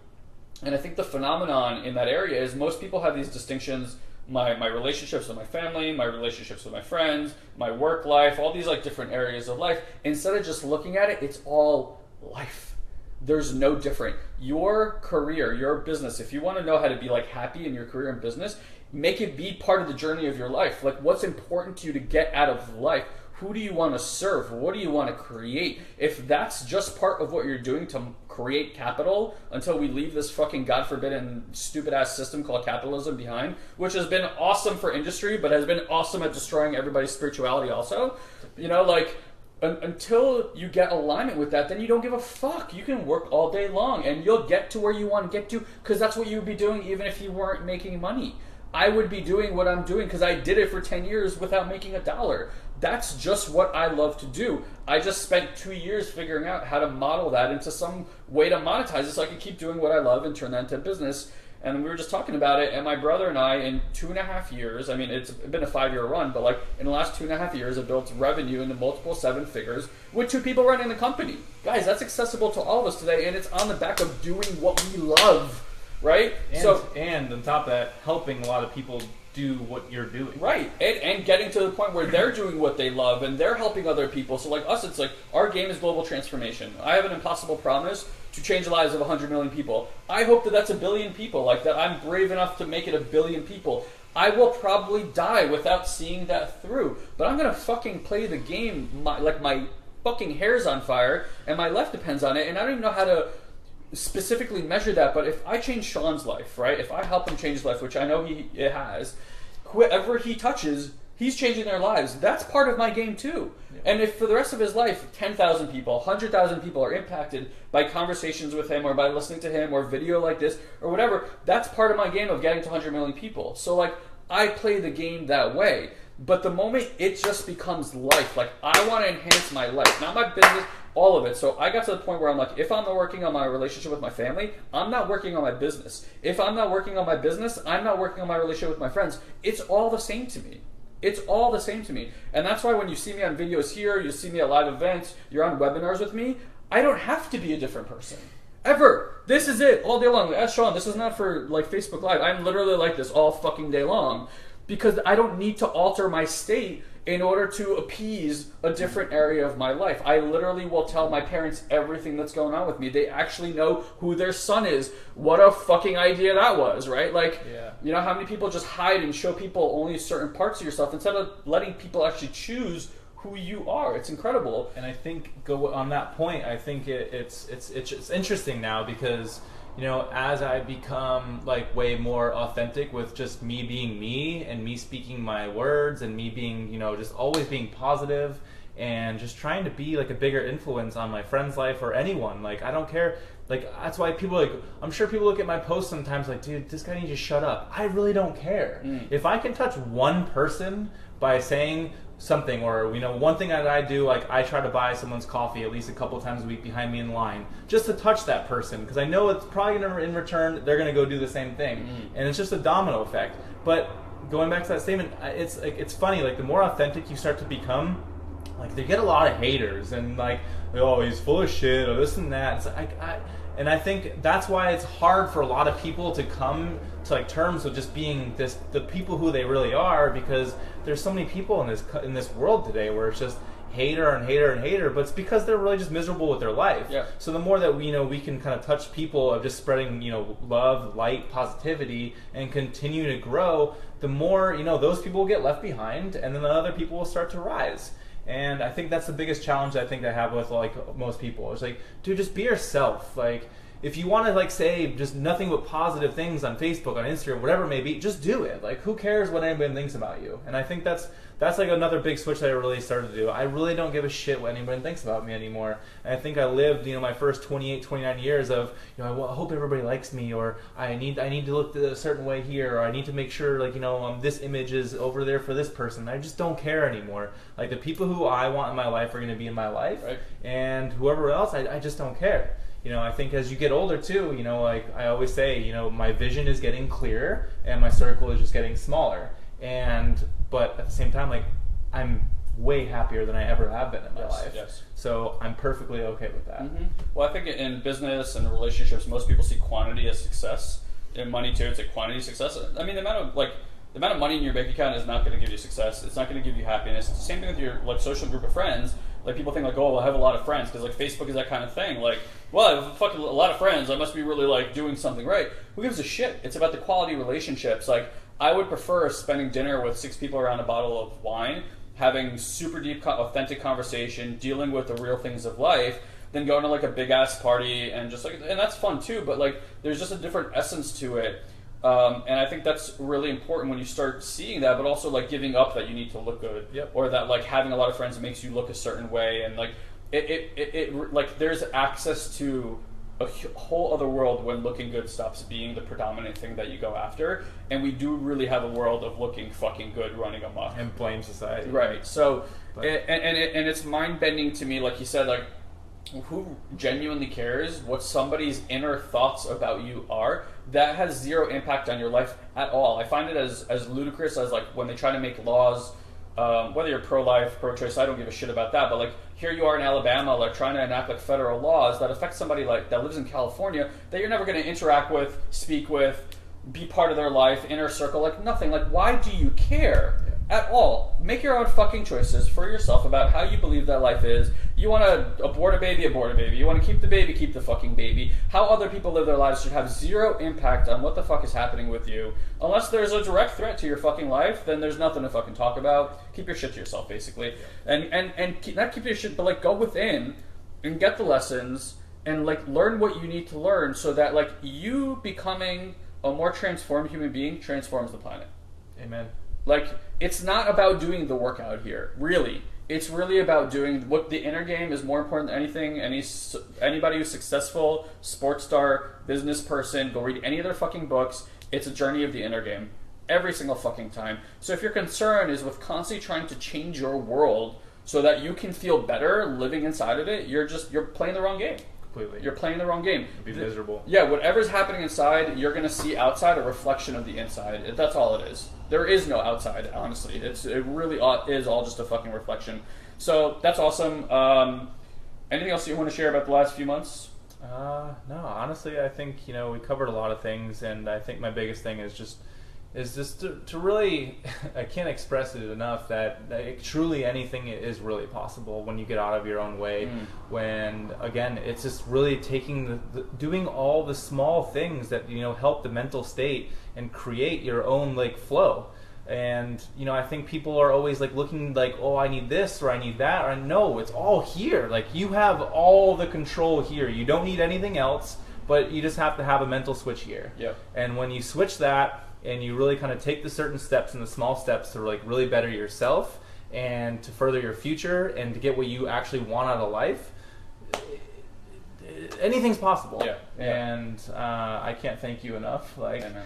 And I think the phenomenon in that area is most people have these distinctions. My relationships with my family, my relationships with my friends, my work life, all these like different areas of life. Instead of just looking at it, it's all life. There's no different. Your career, your business, if you want to know how to be like happy in your career and business, make it be part of the journey of your life. Like, what's important to you to get out of life? Who do you want to serve? What do you want to create? If that's just part of what you're doing to create capital until we leave this fucking God forbidden stupid ass system called capitalism behind, which has been awesome for industry, but has been awesome at destroying everybody's spirituality also. You know, like, until you get alignment with that, then you don't give a fuck. You can work all day long and you'll get to where you want to get to, because that's what you would be doing even if you weren't making money. I would be doing what I'm doing because I did it for 10 years without making $1. That's just what I love to do. I just spent 2 years figuring out how to model that into some way to monetize it so I can keep doing what I love and turn that into business. And we were just talking about it, and my brother and I, in 2.5 years, I mean, it's been a 5-year run, but like in the last 2.5 years, I built revenue into multiple 7 figures with 2 people running the company. Guys, that's accessible to all of us today, and it's on the back of doing what we love, right? And on top of that, helping a lot of people do what you're doing. Right, and getting to the point where they're doing what they love, and they're helping other people. So like us, it's like, our game is global transformation. I have an impossible promise to change the lives of 100 million people. I hope that that's 1 billion people, like that I'm brave enough to make it 1 billion people. I will probably die without seeing that through, but I'm gonna fucking play the game like my fucking hair's on fire and my life depends on it, and I don't even know how to specifically measure that. But if I change Sean's life, right, if I help him change his life, which I know he has, whoever he touches, he's changing their lives. That's part of my game too. And if for the rest of his life, 10,000 people, 100,000 people are impacted by conversations with him or by listening to him or video like this or whatever, that's part of my game of getting to 100 million people. So like, I play the game that way. But the moment it just becomes life, like I want to enhance my life, not my business, all of it. So I got to the point where I'm like, if I'm not working on my relationship with my family, I'm not working on my business. If I'm not working on my business, I'm not working on my relationship with my friends. It's all the same to me. It's all the same to me. And that's why when you see me on videos here, you see me at live events, you're on webinars with me, I don't have to be a different person. Ever. This is it, all day long. As Sean, this is not for like Facebook Live. I'm literally like this all fucking day long. Because I don't need to alter my state in order to appease a different area of my life. I literally will tell my parents everything that's going on with me. They actually know who their son is. What a fucking idea that was, right? Like, you know how many people just hide and show people only certain parts of yourself instead of letting people actually choose who you are. It's incredible. And I think on that point, I think it's interesting now because, you know, as I become like way more authentic with just me being me and me speaking my words and me being, you know, just always being positive and just trying to be like a bigger influence on my friend's life or anyone. Like, I don't care. Like, that's why people like, I'm sure people look at my posts sometimes like, dude, this guy needs to shut up. I really don't care. If I can touch one person by saying something, or, you know, one thing that I do, like I try to buy someone's coffee at least a couple times a week behind me in line just to touch that person, because I know it's probably gonna, in return, they're gonna go do the same thing, and it's just a domino effect. But going back to that statement, it's funny, like the more authentic you start to become, like they get a lot of haters and like, oh, he's full of shit or this and that. It's like, and I think that's why it's hard for a lot of people to come to like terms with just being the people who they really are, because there's so many people in this world today where it's just hater and hater and hater, but it's because they're really just miserable with their life. Yeah. So the more that we can kind of touch people of just spreading, you know, love, light, positivity, and continue to grow, the more, you know, those people will get left behind, and then the other people will start to rise. And I think that's the biggest challenge I think I have with like most people. It's like, dude, just be yourself. Like, if you want to like say just nothing but positive things on Facebook, on Instagram, whatever it may be, just do it. Like, who cares what anybody thinks about you? And I think that's like another big switch that I really started to do. I really don't give a shit what anybody thinks about me anymore. And I think I lived, you know, my first 28, 29 years of, you know, I hope everybody likes me, or I need to look a certain way here, or I need to make sure, like, you know, this image is over there for this person. I just don't care anymore. Like, the people who I want in my life are going to be in my life, right? And whoever else, I just don't care. You know, I think as you get older too, you know, like I always say, you know, my vision is getting clearer and my circle is just getting smaller. But at the same time, like, I'm way happier than I ever have been in my life. Yes. So I'm perfectly okay with that. Well, I think in business and relationships, most people see quantity as success. In money too, it's a quantity success. I mean, the amount of money in your bank account is not going to give you success. It's not going to give you happiness. It's the same thing with your like social group of friends. Like, people think like, oh, well, I have a lot of friends because like Facebook is that kind of thing. Like, well, I have fucking a lot of friends. I must be really like doing something right. Who gives a shit? It's about the quality relationships. Like, I would prefer spending dinner with 6 people around a bottle of wine, having super deep, authentic conversation, dealing with the real things of life, than going to like a big ass party and just like, and that's fun too. But like, there's just a different essence to it. And I think that's really important when you start seeing that, but also like giving up that you need to look good, or that like having a lot of friends makes you look a certain way, and like it like there's access to a whole other world when looking good stops being the predominant thing that you go after, and we do really have a world of looking fucking good running amok and blame society, right? So and it's mind bending to me, like you said, like, who genuinely cares what somebody's inner thoughts about you are? That has zero impact on your life at all. I find it as ludicrous as like when they try to make laws, whether you're pro-life, pro-choice, I don't give a shit about that, but like here you are in Alabama, like trying to enact like federal laws that affect somebody like that lives in California that you're never going to interact with, speak with, be part of their life, inner circle, like nothing. Like, why do you care at all? Make your own fucking choices for yourself about how you believe that life is. You want to abort a baby, abort a baby. You want to keep the baby, keep the fucking baby. How other people live their lives should have zero impact on what the fuck is happening with you. Unless there's a direct threat to your fucking life, then there's nothing to fucking talk about. Keep your shit to yourself, basically. And not keep your shit, but like go within and get the lessons and like learn what you need to learn, so that like you becoming a more transformed human being transforms the planet. Amen. Like, it's not about doing the workout here, really. It's really about doing what the inner game is more important than anything. Anybody who's successful, sports star, business person, go read any of their fucking books. It's a journey of the inner game. Every single fucking time. So if your concern is with constantly trying to change your world so that you can feel better living inside of it, you're playing the wrong game. Completely. You're playing the wrong game. It'd be miserable. Yeah, whatever's happening inside, you're going to see outside a reflection of the inside. That's all it is. There is no outside, honestly. It really is all just a fucking reflection. So that's awesome. Anything else you want to share about the last few months? No, honestly, I think, we covered a lot of things, and I think my biggest thing is just to really, I can't express it enough that truly anything is really possible when you get out of your own way. When, again, it's just really taking doing all the small things that, help the mental state and create your own, flow. And, I think people are always, looking oh, I need this or I need that. Or no, it's all here. You have all the control here. You don't need anything else, but you just have to have a mental switch here. Yeah. And when you switch that, and you really kind of take the certain steps and the small steps to really better yourself and to further your future and to get what you actually want out of life, anything's possible. Yeah. And I can't thank you enough. Amen.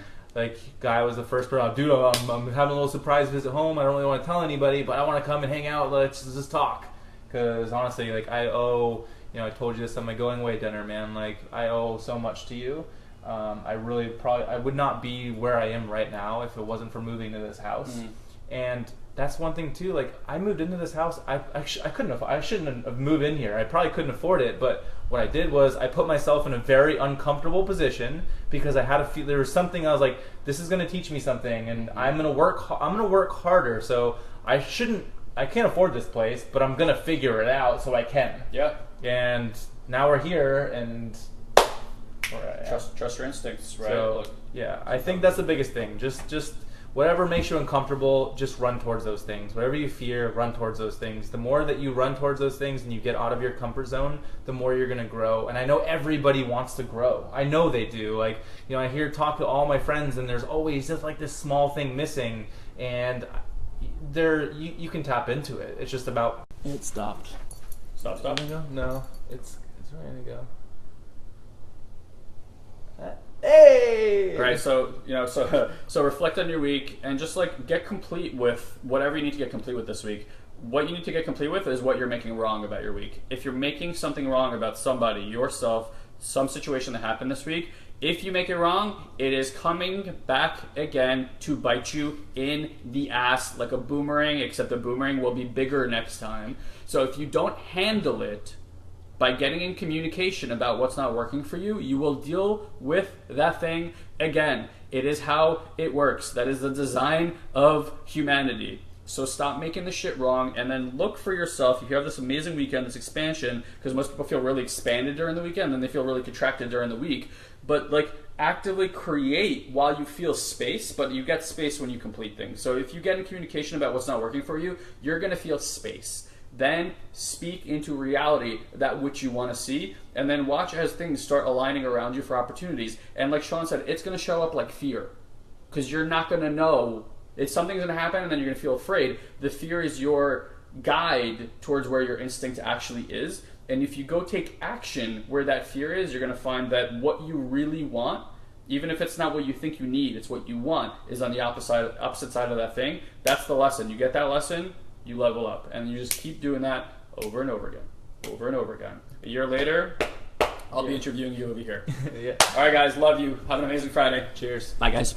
Guy was the first person, dude, I'm having a little surprise visit home. I don't really want to tell anybody, but I want to come and hang out. Let's just talk. Because honestly, I owe, I told you this on my going away dinner, man. I owe so much to you. I would not be where I am right now if it wasn't for moving to this house. And that's one thing too. I moved into this house. I shouldn't have moved in here. I probably couldn't afford it. But what I did was I put myself in a very uncomfortable position because I had there was something I was like, this is going to teach me something, and I'm going to work harder. So I can't afford this place, but I'm going to figure it out so I can. Yeah. And now we're here, and Trust your instincts, right? So, yeah, I think that's the biggest thing. Just whatever makes you uncomfortable, just run towards those things. Whatever you fear, run towards those things. The more that you run towards those things and you get out of your comfort zone, the more you're going to grow. And I know everybody wants to grow. I know they do. I talk to all my friends, and there's always just this small thing missing, and you can tap into it. It's just about... It stopped. Stop. No, it's ready to go. Hey! All right, so reflect on your week and just get complete with whatever you need to get complete with this week. What you need to get complete with is what you're making wrong about your week. If you're making something wrong about somebody, yourself, some situation that happened this week, if you make it wrong, it is coming back again to bite you in the ass like a boomerang, except the boomerang will be bigger next time. So if you don't handle it by getting in communication about what's not working for you, you will deal with that thing again. It is how it works. That is the design of humanity. So stop making the shit wrong, and then look for yourself. If you have this amazing weekend, this expansion, because most people feel really expanded during the weekend, then they feel really contracted during the week. But actively create while you feel space, but you get space when you complete things. So if you get in communication about what's not working for you, you're going to feel space. Then speak into reality that which you want to see, and then watch as things start aligning around you for opportunities. And like Sean said, it's going to show up like fear, because you're not going to know. Something's going to happen, and then you're going to feel afraid. The fear is your guide towards where your instinct actually is. And if you go take action where that fear is, you're going to find that what you really want, even if it's not what you think you need, it's what you want, is on the opposite side of that thing. That's the lesson. You get that lesson, you level up, and you just keep doing that over and over again. A year later, I'll be interviewing you over here. Yeah. All right, guys, love you. Have an amazing Friday. Cheers. Bye, guys.